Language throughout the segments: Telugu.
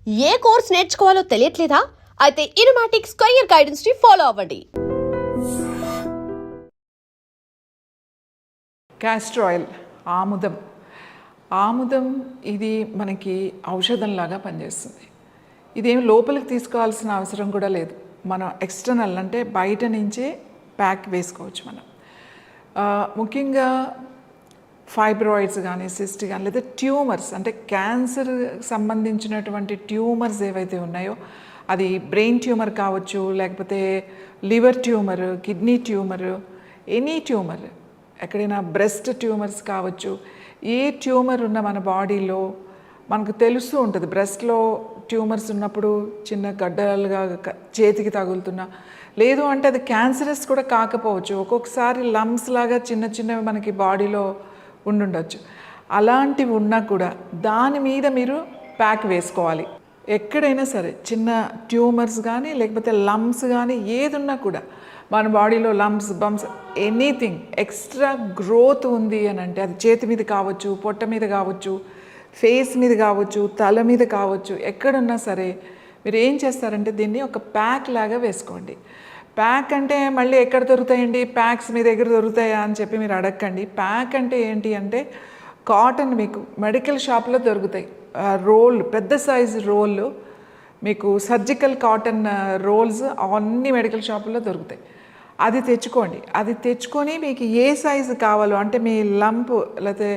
ఏ కోర్స్ నేర్చుకోవాలో తెలియట్లేదా? అయితే ఇనుమాటిక్స్ కెరీర్ గైడెన్స్ ని ఫాలో అవ్వండి. క్యాస్టర్ ఆయిల్, ఆముదం ఇది మనకి ఔషధంలాగా పనిచేస్తుంది. ఇదేం లోపలికి తీసుకోవాల్సిన అవసరం కూడా లేదు. మనం ఎక్స్టర్నల్ అంటే బయట నుంచే ప్యాక్ వేసుకోవచ్చు. మనం ముఖ్యంగా ఫైబ్రాయిడ్స్ కానీ, సిస్ట్ కానీ, లేదా ట్యూమర్స్ అంటే క్యాన్సర్ సంబంధించినటువంటి ట్యూమర్స్ ఏవైతే ఉన్నాయో, అది బ్రెయిన్ ట్యూమర్ కావచ్చు, లేకపోతే liver tumour, kidney tumour, any tumour, ఎక్కడైనా బ్రెస్ట్ ట్యూమర్స్ కావచ్చు. ఏ ట్యూమర్ ఉన్న మన బాడీలో మనకు తెలుస్తూ ఉంటుంది. బ్రెస్ట్లో ట్యూమర్స్ ఉన్నప్పుడు చిన్న గడ్డలుగా చేతికి తగులుతున్నా, లేదు అంటే అది క్యాన్సరస్ కూడా కాకపోవచ్చు. ఒక్కొక్కసారి లంప్స్ లాగా చిన్న చిన్నవి మనకి బాడీలో ఉండుండొచ్చు. అలాంటివి ఉన్నా కూడా దాని మీద మీరు ప్యాక్ వేసుకోవాలి. ఎక్కడైనా సరే చిన్న ట్యూమర్స్ కానీ, లేకపోతే లంప్స్ కానీ, ఏది ఉన్నా కూడా మన బాడీలో lumps, bumps, anything extra growth ఉంది అని అంటే, అది చేతి మీద కావచ్చు, పొట్ట మీద కావచ్చు, ఫేస్ మీద కావచ్చు, తల మీద కావచ్చు, ఎక్కడున్నా సరే మీరు ఏం చేస్తారంటే దీన్ని ఒక ప్యాక్ లాగా వేసుకోండి. ప్యాక్ అంటే మళ్ళీ ఎక్కడ దొరుకుతాయండి, ప్యాక్స్ మీ దగ్గర దొరుకుతాయా అని చెప్పి మీరు అడగండి. ప్యాక్ అంటే ఏంటి అంటే కాటన్ మీకు మెడికల్ షాప్లో దొరుకుతాయి. రోల్, పెద్ద సైజు రోల్, మీకు సర్జికల్ కాటన్ రోల్స్ అన్ని మెడికల్ షాపుల్లో దొరుకుతాయి. అది తెచ్చుకోండి. అది తెచ్చుకొని మీకు ఏ సైజు కావాలో, అంటే మీ లంప్ లేకపోతే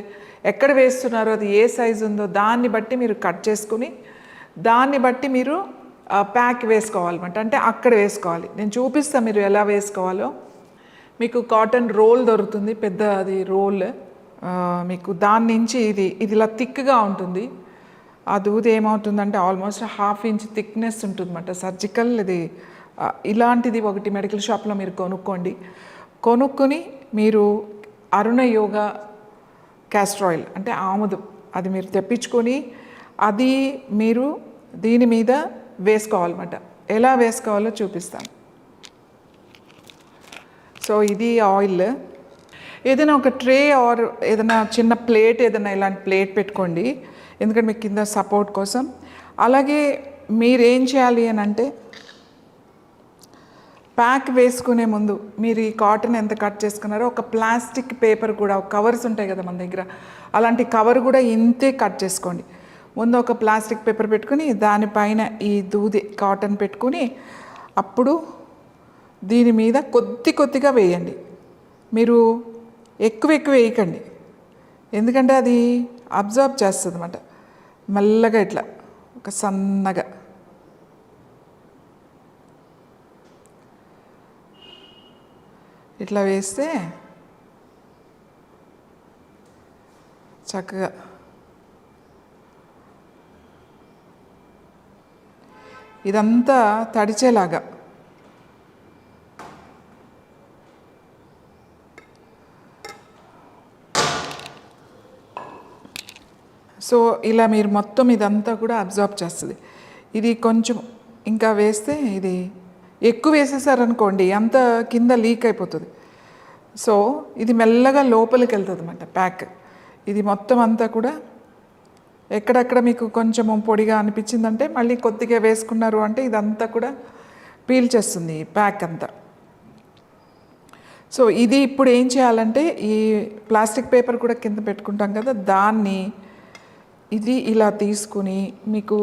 ఎక్కడ వేస్తున్నారో అది ఏ సైజు ఉందో దాన్ని బట్టి మీరు కట్ చేసుకుని దాన్ని బట్టి మీరు ప్యాక్ వేసుకోవాలన్నమాట. అంటే అక్కడ వేసుకోవాలి. నేను చూపిస్తాను మీరు ఎలా వేసుకోవాలో. మీకు కాటన్ రోల్ దొరుకుతుంది, పెద్ద అది రోల్. మీకు దాని నుంచి ఇది ఇలా థిక్గా ఉంటుంది. ఆ దూది ఏమవుతుందంటే ఆల్మోస్ట్ 1/2 ఇంచ్ థిక్నెస్ ఉంటుందన్నమాట. సర్జికల్ ఇది ఇలాంటిది ఒకటి మెడికల్ షాప్లో మీరు కొనుక్కొని మీరు అరుణ యోగా క్యాస్టర్ ఆయిల్ అంటే ఆముదం, అది మీరు తెప్పించుకొని అది మీరు దీని మీద వేసుకోవాలన్నమాట. ఎలా వేసుకోవాలో చూపిస్తాను. సో ఇది ఆయిల్. ఏదైనా ఒక ట్రే ఆర్ ఏదైనా చిన్న ప్లేట్, ఏదైనా ఇలాంటి ప్లేట్ పెట్టుకోండి, ఎందుకంటే మీకు కింద సపోర్ట్ కోసం. అలాగే మీరేం చేయాలి అని అంటే ప్యాక్ వేసుకునే ముందు మీరు ఈ కాటన్ ఎంత కట్ చేసుకున్నారో ఒక ప్లాస్టిక్ పేపర్ కూడా, కవర్స్ ఉంటాయి కదా మన దగ్గర, అలాంటి కవర్ కూడా ఇంతే కట్ చేసుకోండి. ముందు ఒక ప్లాస్టిక్ పేపర్ పెట్టుకుని దానిపైన ఈ దూది కాటన్ పెట్టుకుని అప్పుడు దీని మీద కొద్దిగా వేయండి. మీరు ఎక్కువ వేయకండి, ఎందుకంటే అది అబ్జర్వ్ చేస్తుంది అన్నమాట. మెల్లగా ఇట్లా ఒక సన్నగా ఇట్లా వేస్తే చక్కగా ఇదంతా తడిచేలాగా. సో ఇలా మీరు మొత్తం ఇదంతా కూడా అబ్జర్వ్ చేస్తుంది. ఇది కొంచెం ఇంకా వేస్తే, ఇది ఎక్కువ వేసేసారనుకోండి అంత కింద లీక్ అయిపోతుంది. సో ఇది మెల్లగా లోపలికి వెళ్తుంది అన్నమాట ప్యాక్. ఇది మొత్తం అంతా కూడా ఎక్కడెక్కడ మీకు కొంచెం పొడిగా అనిపించిందంటే మళ్ళీ కొద్దిగా వేసుకున్నారు అంటే ఇదంతా కూడా పీల్చేస్తుంది ఈ ప్యాక్ అంతా. సో ఇది ఇప్పుడు ఏం చేయాలంటే ఈ ప్లాస్టిక్ పేపర్ కూడా కింద పెట్టుకుంటాం కదా, దాన్ని ఇది ఇలా తీసుకుని మీకు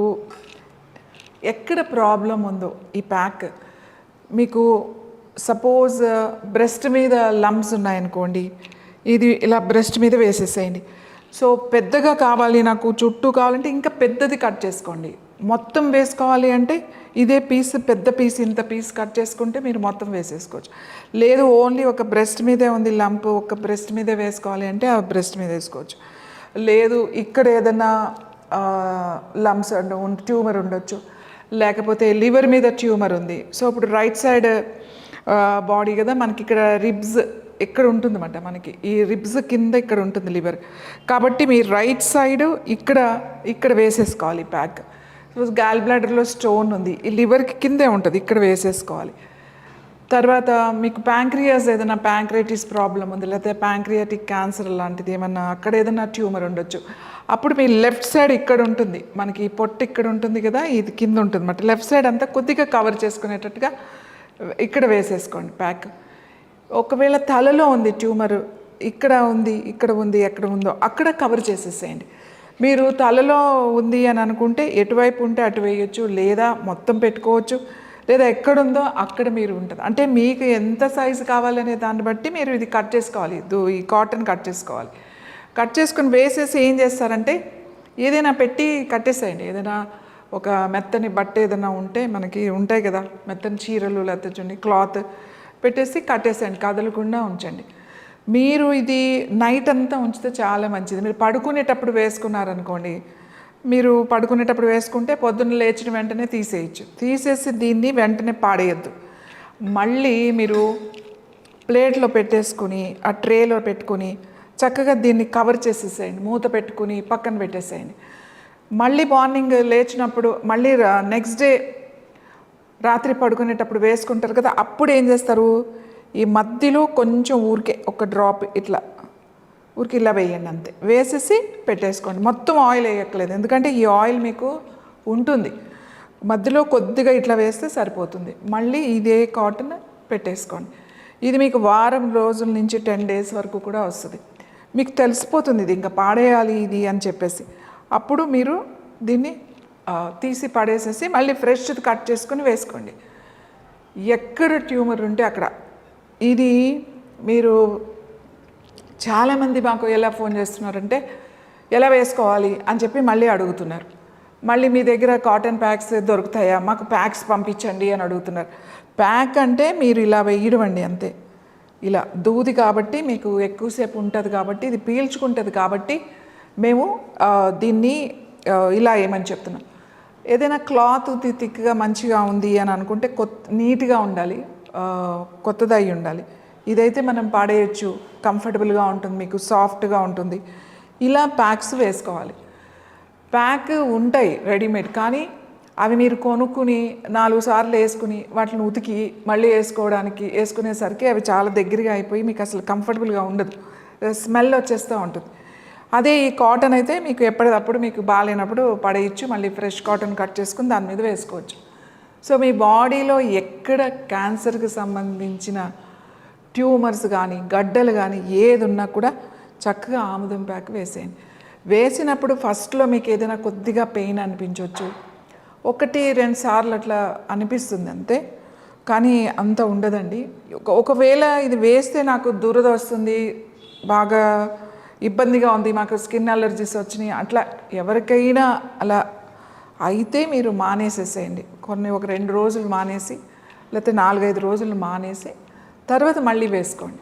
ఎక్కడ ప్రాబ్లం ఉందో ఈ ప్యాక్, మీకు సపోజ్ బ్రెస్ట్ మీద లంప్స్ ఉన్నాయనుకోండి, ఇది ఇలా బ్రెస్ట్ మీద వేసేసేయండి. సో పెద్దగా కావాలి నాకు, చుట్టూ కావాలంటే ఇంకా పెద్దది కట్ చేసుకోండి. మొత్తం వేసుకోవాలి అంటే ఇదే పీస్, పెద్ద పీస్, ఇంత పీస్ కట్ చేసుకుంటే మీరు మొత్తం వేసేసుకోవచ్చు. లేదు ఓన్లీ ఒక బ్రెస్ట్ మీదే ఉంది లంప్, ఒక బ్రెస్ట్ మీదే వేసుకోవాలి అంటే ఆ బ్రెస్ట్ మీద వేసుకోవచ్చు. లేదు ఇక్కడ ఏదైనా లంప్స్ ట్యూమర్ ఉండొచ్చు, లేకపోతే లివర్ మీద ట్యూమర్ ఉంది. సో ఇప్పుడు రైట్ సైడ్ బాడీ కదా మనకి, ఇక్కడ రిబ్స్ ఇక్కడ ఉంటుందన్నమాట. మనకి ఈ రిబ్స్ కింద ఇక్కడ ఉంటుంది లివర్, కాబట్టి మీ రైట్ సైడ్ ఇక్కడ వేసేసుకోవాలి ప్యాక్. సపోజ్ గాల్ బ్లాడర్లో స్టోన్ ఉంది, ఈ లివర్కి కిందే ఉంటుంది, ఇక్కడ వేసేసుకోవాలి. తర్వాత మీకు ప్యాంక్రియాస్ ఏదైనా ప్యాంక్రైటిస్ ప్రాబ్లం ఉంది, లేకపోతే ప్యాంక్రియాటిక్ క్యాన్సర్ లాంటిది ఏమన్నా అక్కడ ఏదైనా ట్యూమర్ ఉండొచ్చు. అప్పుడు మీ లెఫ్ట్ సైడ్ ఇక్కడ ఉంటుంది, మనకి పొట్టు ఇక్కడ ఉంటుంది కదా, ఇది కింద ఉంటుంది అన్నమాట. లెఫ్ట్ సైడ్ అంతా కొద్దిగా కవర్ చేసుకునేటట్టుగా ఇక్కడ వేసేసుకోండి ప్యాక్. ఒకవేళ తలలో ఉంది ట్యూమర్, ఇక్కడ ఉంది, ఇక్కడ ఉంది, ఎక్కడ ఉందో అక్కడ కవర్ చేసేసేయండి. మీరు తలలో ఉంది అని అనుకుంటే ఎటువైపు ఉంటే అటు వేయచ్చు, లేదా మొత్తం పెట్టుకోవచ్చు, లేదా ఎక్కడుందో అక్కడ మీరు ఉంటుంది. అంటే మీకు ఎంత సైజు కావాలనే దాన్ని బట్టి మీరు ఇది కట్ చేసుకోవాలి, ఈ కాటన్ కట్ చేసుకోవాలి. కట్ చేసుకుని వేసేసి ఏం చేస్తారంటే ఏదైనా పెట్టి కట్టేసేయండి. ఏదైనా ఒక మెత్తని బట్ట ఏదైనా ఉంటే మనకి ఉంటాయి కదా, మెత్తని చీరలు లేకపోతే చూడండి క్లాత్ పెట్టేసి కట్టేసేయండి, కదలకుండా ఉంచండి. మీరు ఇది నైట్ అంతా ఉంచితే చాలా మంచిది. మీరు పడుకునేటప్పుడు వేసుకున్నారనుకోండి, మీరు పడుకునేటప్పుడు వేసుకుంటే పొద్దున్న లేచిన వెంటనే తీసేయచ్చు. తీసేసి దీన్ని వెంటనే పాడేయద్దు. మళ్ళీ మీరు ప్లేట్లో పెట్టేసుకుని ఆ ట్రేలో పెట్టుకుని చక్కగా దీన్ని కవర్ చేసేసేయండి, మూత పెట్టుకుని పక్కన పెట్టేసేయండి. మళ్ళీ మార్నింగ్ లేచినప్పుడు మళ్ళీ నెక్స్ట్ డే రాత్రి పడుకునేటప్పుడు వేసుకుంటారు కదా, అప్పుడు ఏం చేస్తారు, ఈ మధ్యలో కొంచెం ఊరికే ఒక డ్రాప్ ఇట్లా ఊరికి ఇలా వేయండి, అంతే. వేసేసి పెట్టేసుకోండి. మొత్తం ఆయిల్ వేయక్కలేదు, ఎందుకంటే ఈ ఆయిల్ మీకు ఉంటుంది. మధ్యలో కొద్దిగా ఇట్లా వేస్తే సరిపోతుంది. మళ్ళీ ఇదే కాటన్ పెట్టేసుకోండి. ఇది మీకు వారం రోజుల నుంచి 10 days వరకు కూడా వస్తుంది. మీకు తెలిసిపోతుంది ఇది ఇంకా పాడేయాలి ఇది అని చెప్పేసి. అప్పుడు మీరు దీన్ని తీసి పడేసేసి మళ్ళీ ఫ్రెష్ కట్ చేసుకొని వేసుకోండి. ఎక్కడ ట్యూమర్ ఉంటే అక్కడ. ఇది మీరు చాలామంది మాకు ఎలా ఫోన్ చేస్తున్నారంటే ఎలా వేసుకోవాలి అని చెప్పి మళ్ళీ అడుగుతున్నారు. మళ్ళీ మీ దగ్గర కాటన్ ప్యాక్స్ దొరుకుతాయా, మాకు ప్యాక్స్ పంపించండి అని అడుగుతున్నారు. ప్యాక్ అంటే మీరు ఇలా వేయడం అండి, అంతే. ఇలా దూది కాబట్టి మీకు ఎక్కువసేపు ఉంటుంది కాబట్టి, ఇది పీల్చుకుంటుంది కాబట్టి మేము దీన్ని ఇలా ఏమని చెప్తున్నాం. ఏదైనా క్లాత్ థిక్గా మంచిగా ఉంది అని అనుకుంటే నీట్గా ఉండాలి, కొత్తది అయి ఉండాలి. ఇదైతే మనం పాడేయచ్చు, కంఫర్టబుల్గా ఉంటుంది, మీకు సాఫ్ట్గా ఉంటుంది. ఇలా ప్యాక్స్ వేసుకోవాలి. ప్యాక్ ఉంటాయి రెడీమేడ్, కానీ అవి మీరు కొనుక్కుని 4 సార్లు వేసుకుని వాటిని ఉతికి మళ్ళీ వేసుకునేసరికి అవి చాలా దగ్గరగా అయిపోయి మీకు అసలు కంఫర్టబుల్గా ఉండదు, స్మెల్ వచ్చేస్తూ ఉంటుంది. అదే ఈ కాటన్ అయితే మీకు ఎప్పటికప్పుడు మీకు బాగాలేనప్పుడు పడేయచ్చు, మళ్ళీ ఫ్రెష్ కాటన్ కట్ చేసుకుని దాని మీద వేసుకోవచ్చు. సో మీ బాడీలో ఎక్కడ క్యాన్సర్కి సంబంధించిన ట్యూమర్స్ కానీ గడ్డలు కానీ ఏది ఉన్నా కూడా చక్కగా ఆముదం ప్యాక్ వేసేయండి. వేసినప్పుడు ఫస్ట్లో మీకు ఏదైనా కొద్దిగా పెయిన్ అనిపించవచ్చు, 1-2 సార్లు అట్లా అనిపిస్తుంది అంతే, కానీ అంత ఉండదండి. ఒకవేళ ఇది వేస్తే నాకు దురద వస్తుంది, బాగా ఇబ్బందిగా ఉంది, మాకు స్కిన్ అలర్జీస్ వచ్చినాయి, అట్లా ఎవరికైనా అలా అయితే మీరు మానేసేసేయండి. ఒక 2 రోజులు మానేసి లేకపోతే 4-5 రోజులు మానేసి తర్వాత మళ్ళీ వేసుకోండి.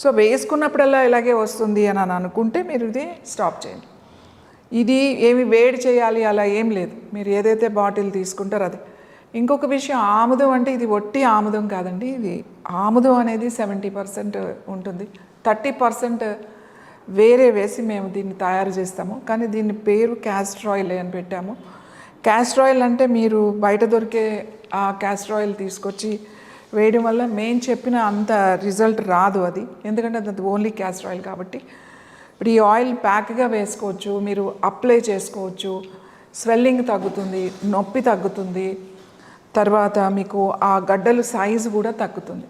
సో వేసుకున్నప్పుడల్లా ఇలాగే వస్తుంది అని అనుకుంటే మీరు ఇది స్టాప్ చేయండి. ఇది ఏమి వేడి చేయాలి అలా ఏం లేదు, మీరు ఏదైతే బాటిల్ తీసుకుంటారో అది. ఇంకొక విషయం, ఆముదం అంటే ఇది ఒట్టి ఆముదం కాదండి. ఇది ఆముదం అనేది 70% ఉంటుంది, 30% వేరే వేసి మేము దీన్ని తయారు చేస్తాము. కానీ దీని పేరు క్యాస్టర్ ఆయిల్ అని పెట్టాము. క్యాస్టర్ ఆయిల్ అంటే మీరు బయట దొరికే ఆ క్యాస్టర్ ఆయిల్ తీసుకొచ్చి వేయడం వల్ల మేము చెప్పిన అంత రిజల్ట్ రాదు అది, ఎందుకంటే అది ఓన్లీ క్యాస్టర్ ఆయిల్ కాబట్టి. ఇప్పుడు ఈ ఆయిల్ ప్యాక్గా వేసుకోవచ్చు, మీరు అప్లై చేసుకోవచ్చు, స్వెల్లింగ్ తగ్గుతుంది, నొప్పి తగ్గుతుంది, తర్వాత మీకు ఆ గడ్డలు సైజు కూడా తగ్గుతుంది.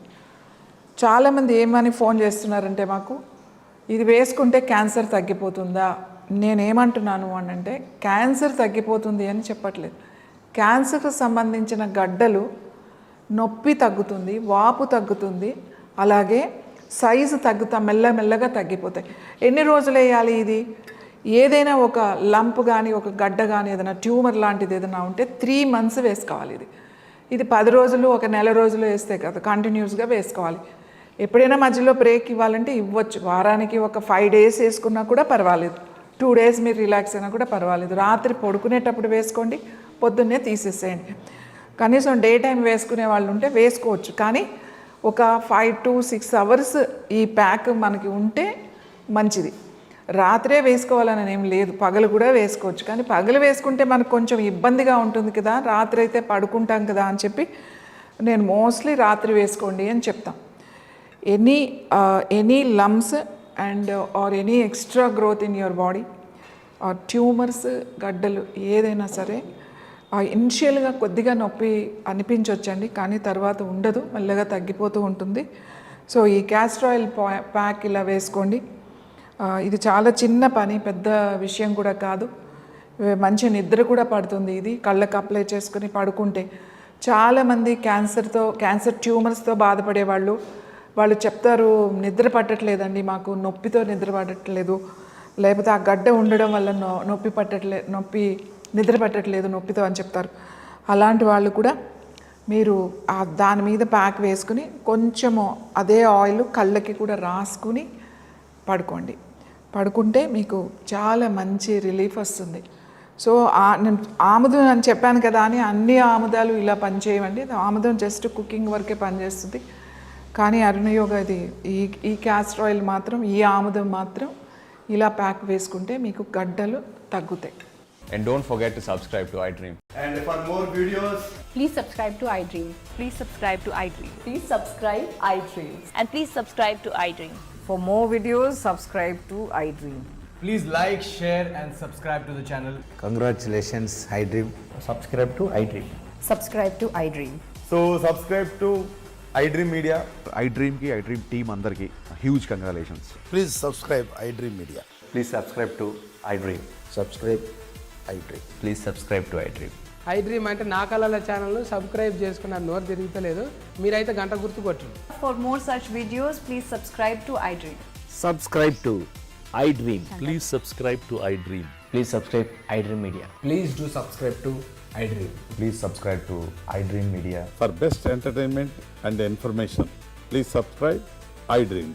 చాలామంది ఏమని ఫోన్ చేస్తున్నారంటే మాకు ఇది వేసుకుంటే క్యాన్సర్ తగ్గిపోతుందా. నేనేమంటున్నాను అని అంటే క్యాన్సర్ తగ్గిపోతుంది అని చెప్పట్లేదు. క్యాన్సర్కి సంబంధించిన గడ్డలు నొప్పి తగ్గుతుంది, వాపు తగ్గుతుంది, అలాగే సైజు మెల్లమెల్లగా తగ్గిపోతాయి. ఎన్ని రోజులు వేయాలి ఇది? ఏదైనా ఒక లంప్ కానీ ఒక గడ్డ కానీ ఏదైనా ట్యూమర్ లాంటిది ఏదైనా ఉంటే 3 months వేసుకోవాలి. ఇది 10 రోజులు 1 నెల రోజులు వేస్తే కదా, కంటిన్యూస్గా వేసుకోవాలి. ఎప్పుడైనా మధ్యలో బ్రేక్ ఇవ్వాలంటే ఇవ్వచ్చు. వారానికి ఒక 5 days వేసుకున్నా కూడా పర్వాలేదు, 2 days మీరు రిలాక్స్ అయినా కూడా పర్వాలేదు. రాత్రి పడుకునేటప్పుడు వేసుకోండి, పొద్దున్నే తీసేసేయండి. కనీసం డే టైం వేసుకునే వాళ్ళు ఉంటే వేసుకోవచ్చు, కానీ ఒక 5 to 6 hours ఈ ప్యాక్ మనకి ఉంటే మంచిది. రాత్రే వేసుకోవాలని ఏం లేదు, పగలు కూడా వేసుకోవచ్చు. కానీ పగలు వేసుకుంటే మనకు కొంచెం ఇబ్బందిగా ఉంటుంది కదా, రాత్రి అయితే పడుకుంటాం కదా అని చెప్పి నేను మోస్ట్లీ రాత్రి వేసుకోండి అని చెప్తాం. Any lumps and or any extra growth in your body or tumours, గడ్డలు ఏదైనా సరే ఇనిషియల్గా కొద్దిగా నొప్పి అనిపించవచ్చండి, కానీ తర్వాత ఉండదు, మెల్లగా తగ్గిపోతూ ఉంటుంది. సో ఈ క్యాస్టర్ ఆయిల్ ప్యాక్ ఇలా వేసుకోండి. ఇది చాలా చిన్న పని, పెద్ద విషయం కూడా కాదు. మంచి నిద్ర కూడా పడుతుంది. ఇది కళ్ళకు అప్లై చేసుకుని పడుకుంటే చాలామంది క్యాన్సర్ ట్యూమర్స్తో బాధపడేవాళ్ళు వాళ్ళు చెప్తారు, నిద్ర పట్టట్లేదండి, మాకు నొప్పితో నిద్ర పట్టట్లేదు, లేకపోతే ఆ గడ్డ ఉండడం వల్ల నిద్ర పట్టట్లేదు నొప్పితో అని చెప్తారు. అలాంటి వాళ్ళు కూడా మీరు దాని మీద ప్యాక్ వేసుకుని కొంచెము అదే ఆయిల్ కళ్ళకి కూడా రాసుకుని పడుకుంటే మీకు చాలా మంచి రిలీఫ్ వస్తుంది. సో నేను ఆముదం అని చెప్పాను కదా అని అన్ని ఆముదాలు ఇలా పనిచేయవండి. ఆముదం జస్ట్ కుకింగ్ వరకే పనిచేస్తుంది. కానీ అరుణయోగ ఇది ఈ క్యాస్టర్ ఆయిల్ మాత్రం, ఈ ఆముదం మాత్రం ఇలా ప్యాక్ వేసుకుంటే మీకు గడ్డలు తగ్గుతాయి. And don't forget to subscribe to iDream. And for more videos, Please subscribe to iDream. Please subscribe to iDream. Please subscribe iDream. And please subscribe to iDream. For more videos, subscribe to iDream. please like, share and subscribe to the channel. Congratulations, iDream. Subscribe to iDream. Subscribe to iDream. So subscribe to iDream Media. iDream ki iDream team andarki huge congratulations. Please subscribe iDream Media. Please subscribe to iDream. Subscribe iDream. Please subscribe to iDream. iDream అంటే నా కళల ఛానల్ను సబ్స్క్రైబ్ చేసుకున్న నోరు తిరుగుతలేదు, మీరైతే గంట గుర్తు కొట్టండి. For more such videos, please subscribe to iDream. Subscribe to iDream. Please subscribe to iDream. Please subscribe iDream Media. Please do subscribe to iDream. Please subscribe to iDream Media. For best entertainment and information, please subscribe iDream.